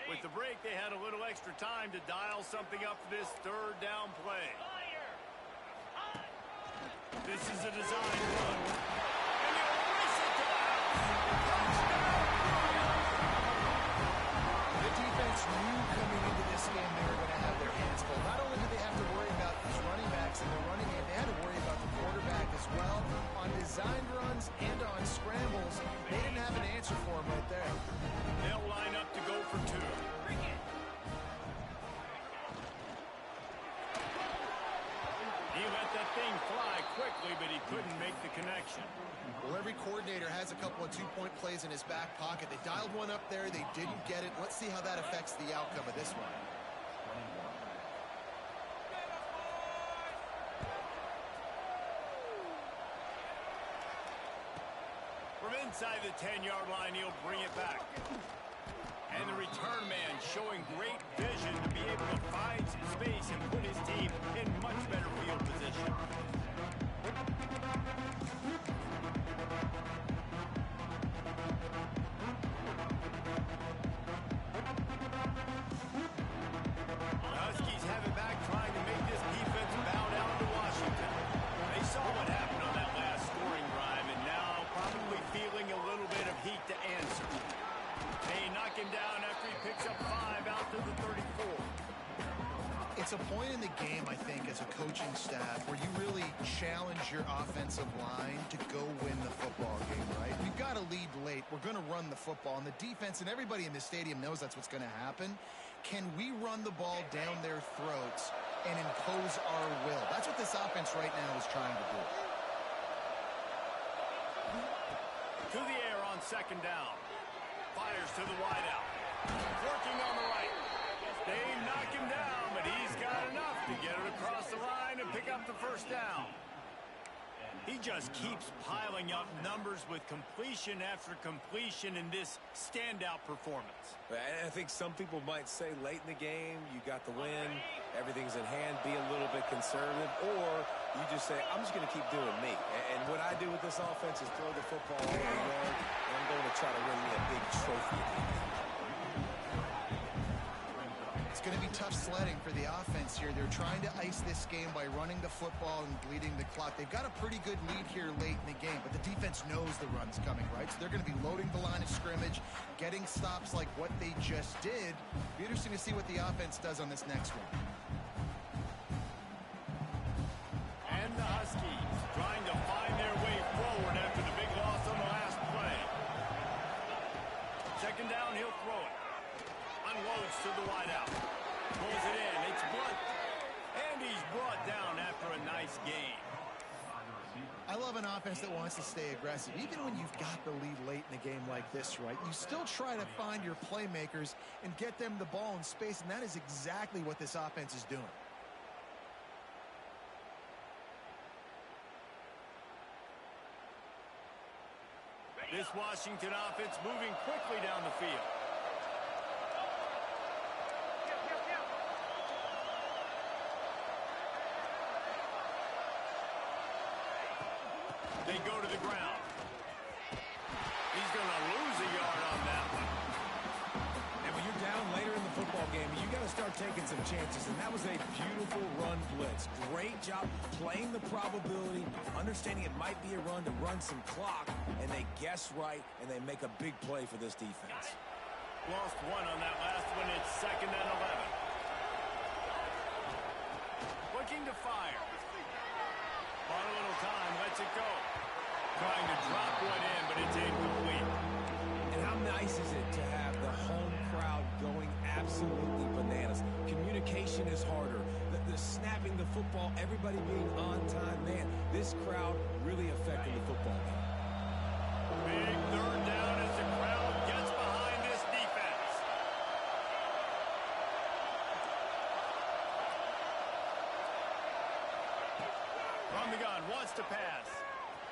With the break, they had a little extra time to dial something up for this third down play. This is a design run. And he'll race it to the house. The defense knew coming into this game they were going to have their hands full. Not only did they have to worry about these running backs in the running game, they had to worry about the quarterback as well. On designed runs and on scrambles, they didn't have an answer for him right there. They'll line up to go for 2. He let that thing fly quickly, but he couldn't make the connection. Well, every coordinator has a couple of two-point plays in his back pocket. They dialed one up there. They didn't get it. Let's see how that affects the outcome of this one. From inside the 10-yard line, he'll bring it back. And the return man showing great vision to be able to find some space and put his team in much better field position. The Huskies have it back, trying to make this defense bow down to Washington. They saw what happened on that last scoring drive, and now probably feeling a little bit of heat to answer. They knock him down after he picks up 5 out to the 34. It's a point in the game, I think, as a coaching staff where you really challenge your offensive line to go win the football game, right? We've got to lead late. We're going to run the football, and the defense and everybody in the stadium knows that's what's going to happen. Can we run the ball down their throats and impose our will? That's what this offense right now is trying to do. To the air on second down. Fires to the wideout. Working on the right. They knock him down, but he's got enough to get it across the line and pick up the first down. He just keeps piling up numbers with completion after completion in this standout performance. And I think some people might say late in the game, you got the win, everything's in hand, be a little bit conservative, or you just say, I'm just going to keep doing me. And what I do with this offense is throw the football all day long, and I'm going to try to win me a big trophy. It's going to be tough sledding for the offense here. They're trying to ice this game by running the football and bleeding the clock. They've got a pretty good lead here late in the game, but the defense knows the run's coming, right? So they're going to be loading the line of scrimmage, getting stops like what they just did. Be interesting to see what the offense does on this next one. And the Huskies trying to find their way forward after the big loss on the last play. Second down, he'll throw it. Unloads to the wideout. Pulls it in. It's Blunt. And he's brought down after a nice gain. I love an offense that wants to stay aggressive. Even when you've got the lead late in the game like this, right, you still try to find your playmakers and get them the ball in space, and that is exactly what this offense is doing. This Washington offense moving quickly down the field. They go to the ground. He's going to lose a yard on that one. And when you're down later in the football game, you got to start taking some chances. And that was a beautiful run blitz. Great job playing the probability, understanding it might be a run to run some clock, and they guess right, and they make a big play for this defense. Lost one on that last one. It's 2nd and 11. Looking to fire. On a little time, lets it go. trying to drop one in, but it's incomplete. And how nice is it to have the home crowd going absolutely bananas? Communication is harder. The snapping the football, everybody being on time. Man, this crowd really affecting the football game. Big third down as the crowd gets behind this defense. From the gun, wants to pass.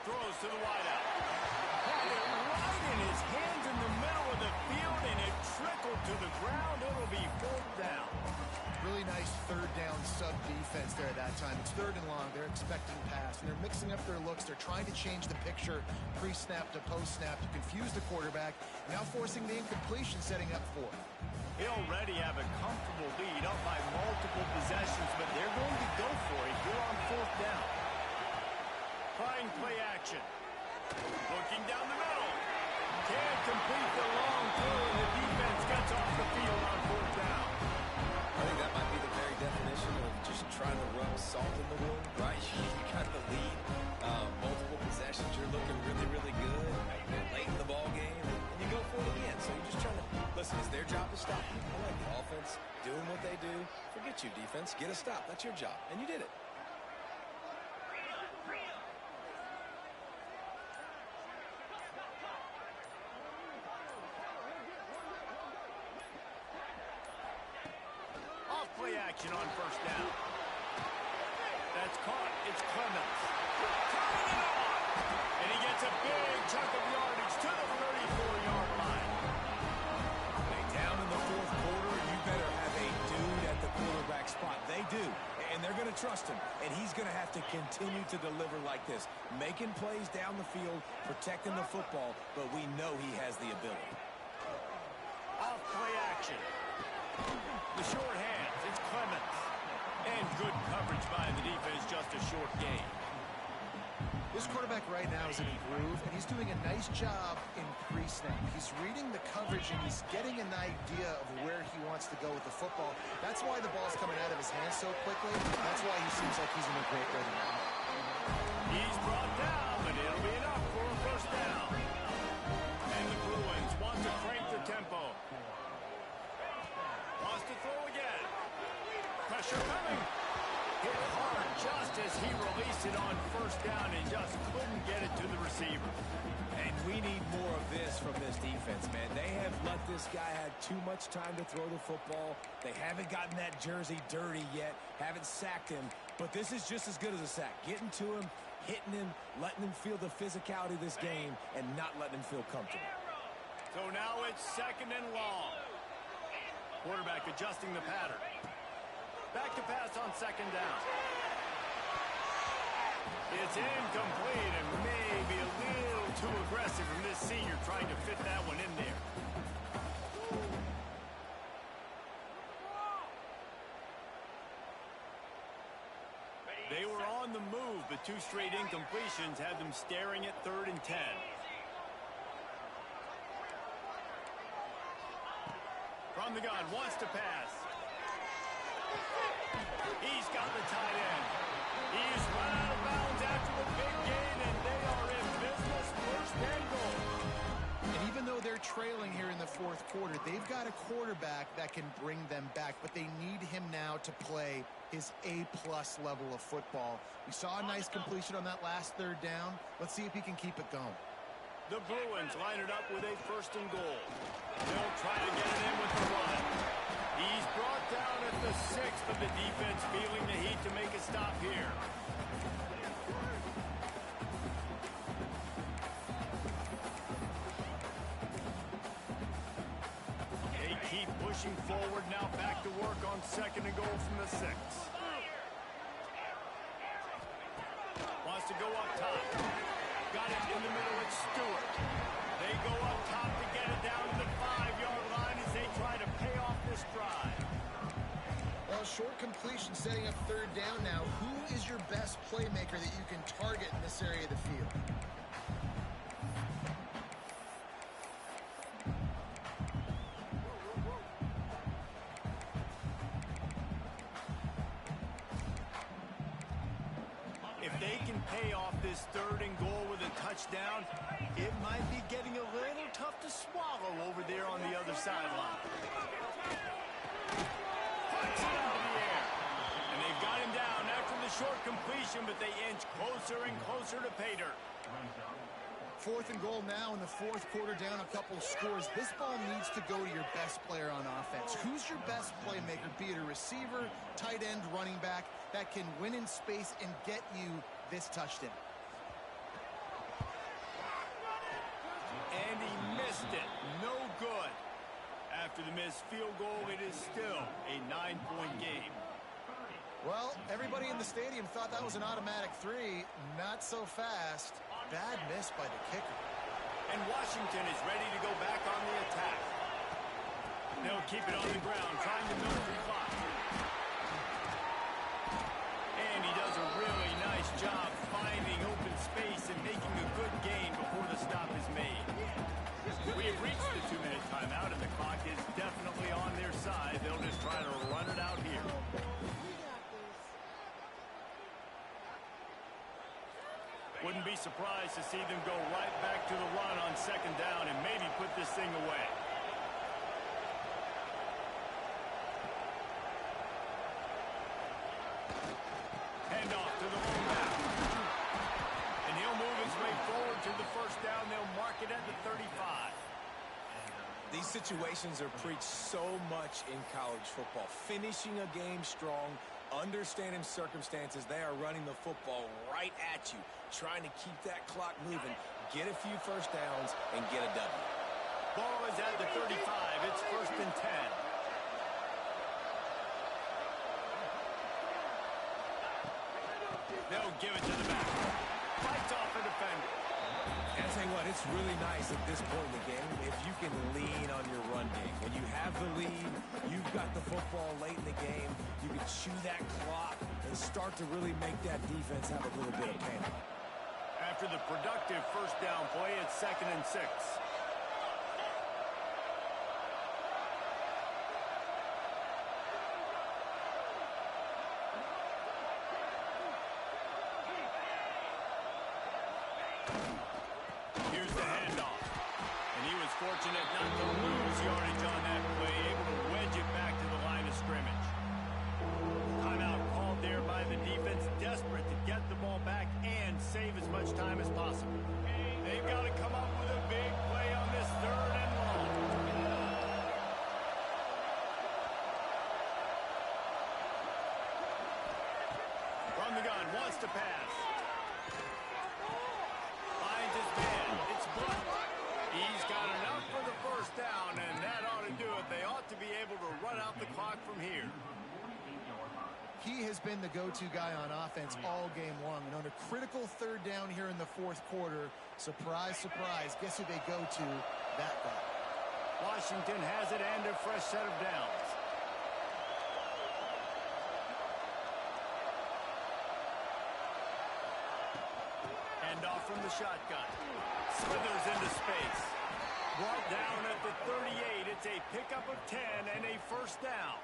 Throws to the wideout. Had it right in his hands in the middle of the field, and it trickled to the ground. It'll be fourth down. Really nice third down sub defense there at that time. It's third and long. They're expecting pass, and they're mixing up their looks. They're trying to change the picture pre-snap to post-snap to confuse the quarterback, now forcing the incompletion, setting up fourth. They already have a comfortable lead up by multiple possessions, but they're going to go for it here on fourth down. Trying play action. Looking down the middle. Can't complete the long throw, and the defense gets off the field on fourth down. I think that might be the very definition of just trying to rub salt in the wound, right? You got the lead, multiple possessions, you're looking really, really good. You're late in the ball game, and you go for it again. So you're just trying to, listen, it's their job to stop you. I like the offense doing what they do. Forget you, defense. Get a stop. That's your job, and you did it. Play action on first down. That's caught. It's Clemens. Turning it on. And he gets a big chunk of yardage to the 34-yard line. Hey, down in the fourth quarter, you better have a dude at the quarterback spot. They do, and they're going to trust him. And he's going to have to continue to deliver like this, making plays down the field, protecting the football, but we know he has the ability. Off play action. The short hands, it's Clemens. And good coverage by the defense, just a short gain. This quarterback right now is in a groove, and he's doing a nice job in pre-snap. He's reading the coverage, and he's getting an idea of where he wants to go with the football. That's why the ball's coming out of his hands so quickly. That's why he seems like he's in a great rhythm now. He's brought down, but it'll be enough for a first down. And the Bruins want to crank the tempo. Wants to throw again. Pressure coming. Hit hard just as he released it on first down and just couldn't get it to the receiver. And we need more of this from this defense, man. They have let this guy have too much time to throw the football. They haven't gotten that jersey dirty yet, haven't sacked him. But this is just as good as a sack. Getting to him, hitting him, letting him feel the physicality of this game, and not letting him feel comfortable. So now it's second and long. Quarterback adjusting the pattern. Back to pass on second down. It's incomplete and maybe a little too aggressive from this senior trying to fit that one in there. They were on the move, but two straight incompletions had them staring at 3rd and 10. From the gun, wants to pass. He's got the tight end. He's run out of bounds after the big gain, and they are in business. First and goal. And even though they're trailing here in the fourth quarter, they've got a quarterback that can bring them back, but they need him now to play his A-plus level of football. We saw a nice completion on that last third down. Let's see if he can keep it going. The Bruins line it up with a first and goal. They'll try to get it in with the run. He's brought down at the 6th, but the defense feeling the heat to make a stop here. They keep pushing forward now, back to work on second and goal from the 6. Wants to go up top. Got it in the middle with Stewart. They go up top to get it down to the 5-yard line as they try to pay off this drive. Well, short completion setting up third down now. Who is your best playmaker that you can target in this area of the field? If they can pay off this 3rd and goal with a touchdown. It might be getting a little tough to swallow over there on the other sideline. Puts it up in the air. And they've got him down after the short completion, but they inch closer and closer to pay dirt. 4th and goal now in the 4th quarter, down a couple of scores. This ball needs to go to your best player on offense. Who's your best playmaker, be it a receiver, tight end, running back, that can win in space and get you this touchdown? And he missed it. No good. After the missed field goal, it is still a 9-point game. Well, everybody in the stadium thought that was an automatic 3. Not so fast. Bad miss by the kicker. And Washington is ready to go back on the attack. They'll keep it on the ground, trying to milk the clock. And he does a really nice job finding open space and making a good gain before the stop is made. We have reached the 2-minute timeout, and the clock is definitely on their side. They'll just try to run it out here. Wouldn't be surprised to see them go right back to the run on 2nd down and maybe put this thing away. Hand off to the lone back. And he'll move his way forward to the 1st down. They'll mark it at the 35. These situations are preached so much in college football. Finishing a game strong, understanding circumstances. They are running the football right at you, trying to keep that clock moving, get a few 1st downs, and get a W. Ball is at the 35. It's 1st and 10. They'll give it to the back. Fights off a defender. And I tell you what, it's really nice at this point in the game if you can lean on your run game. When you have the lead, you've got the football late in the game, you can chew that clock and start to really make that defense have a little bit of panic. After the productive 1st down play, it's 2nd and 6. Here's the handoff. And he was fortunate not to lose yardage on that play, able to wedge it back to the line of scrimmage. Timeout called there by the defense, desperate to get the ball back and save as much time as possible. They've got to come up with a big play on this 3rd and long. From the gun, wants to pass. Finds his man. It's Blunt. He's got enough for the 1st down, and that ought to do it. They ought to be able to run out the clock from here. He has been the go-to guy on offense all game long. And on a critical 3rd down here in the 4th quarter, surprise, surprise, guess who they go to? That guy. Washington has it and a fresh set of downs. Hand off from the shotgun. Slithers into space. Brought down at the 38. It's a pickup of 10 and a 1st down.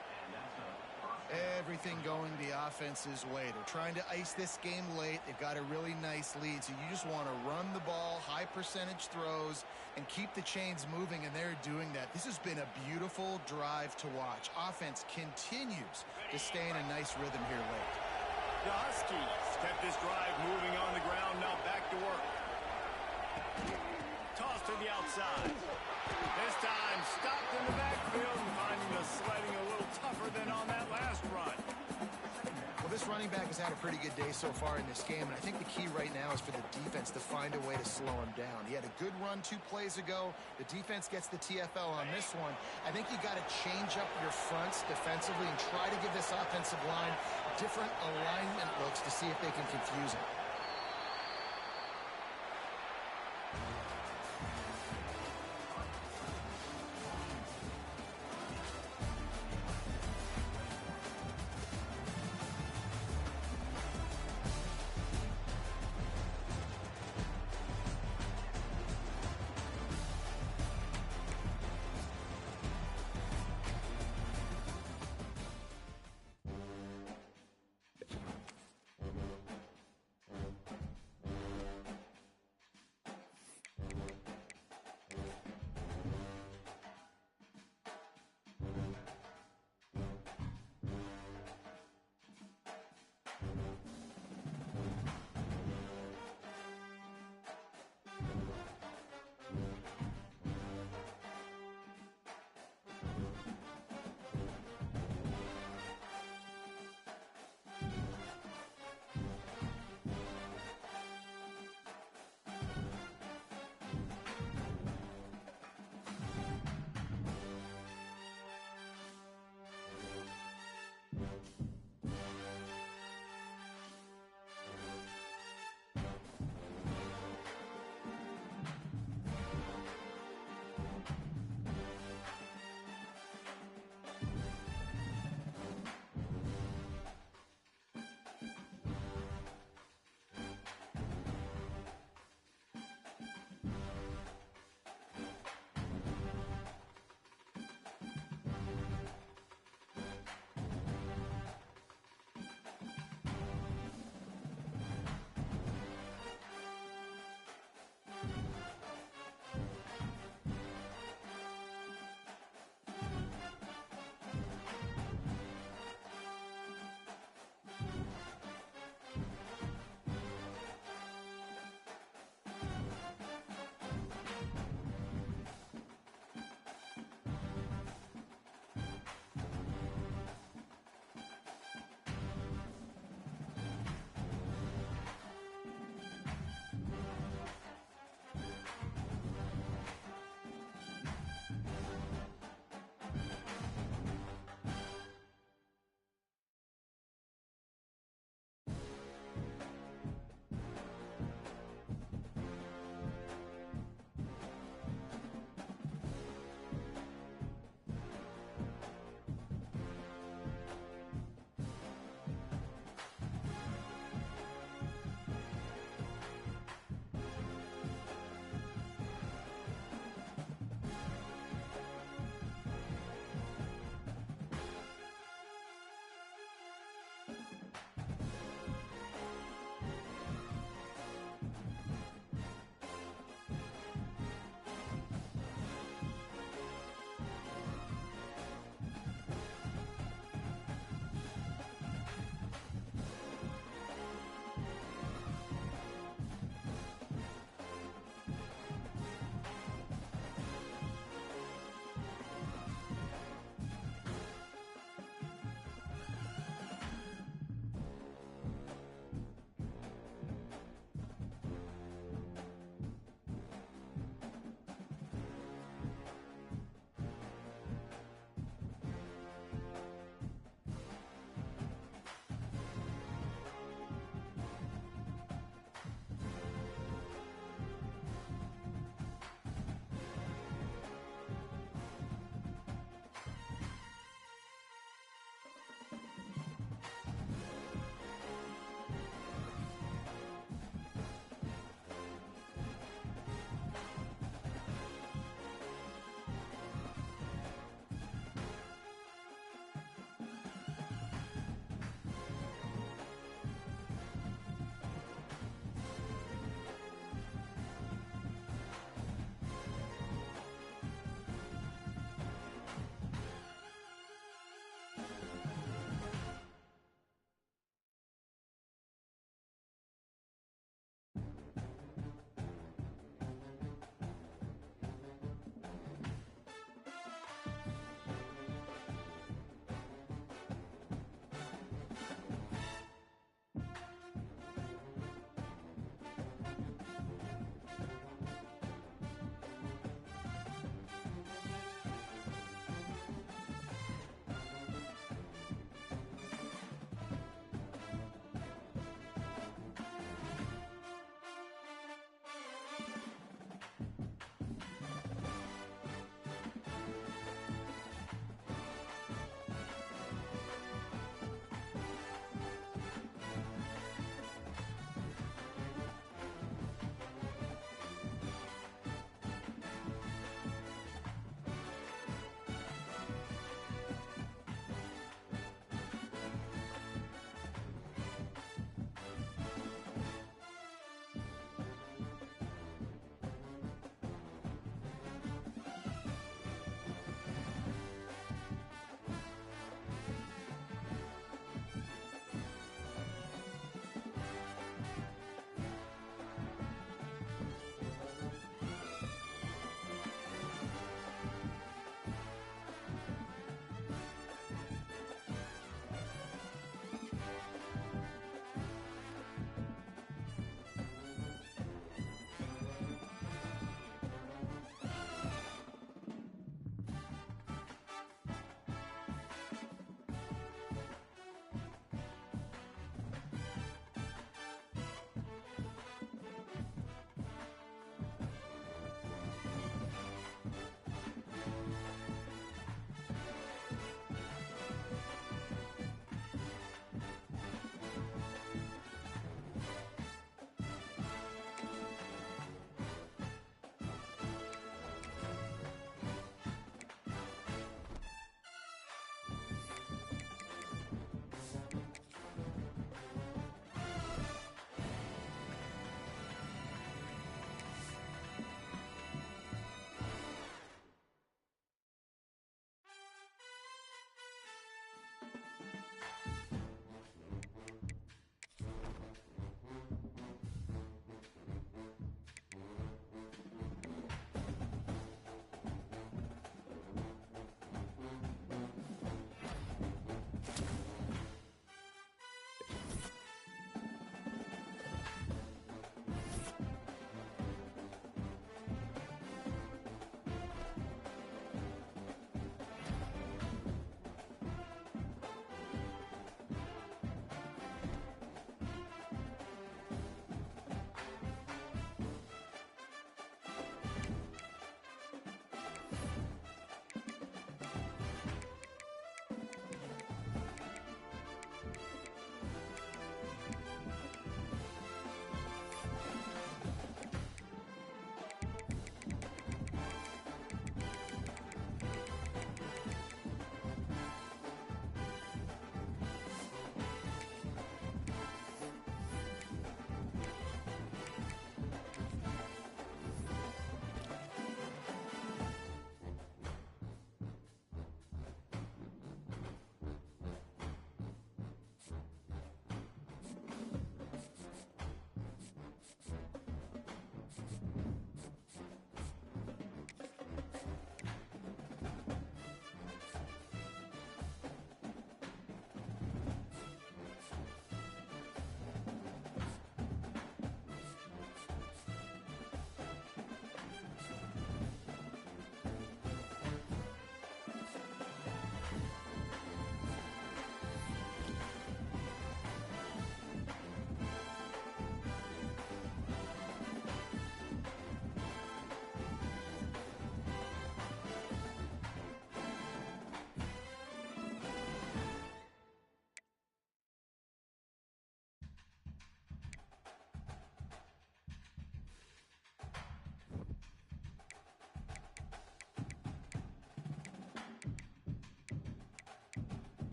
Everything going the offense's way. They're trying to ice this game late. They've got a really nice lead, so you just want to run the ball, high percentage throws, and keep the chains moving, and they're doing that. This has been a beautiful drive to watch. Offense continues to stay in a nice rhythm here late. The Huskies kept this drive moving on the ground, now back to work. Toss to the outside. This time stopped in the backfield and finding the sledding a little tougher than on that last run. Well, this running back has had a pretty good day so far in this game, and I think the key right now is for the defense to find a way to slow him down. He had a good run 2 plays ago. The defense gets the TFL on this one. I think you got to change up your fronts defensively and try to give this offensive line different alignment looks to see if they can confuse him.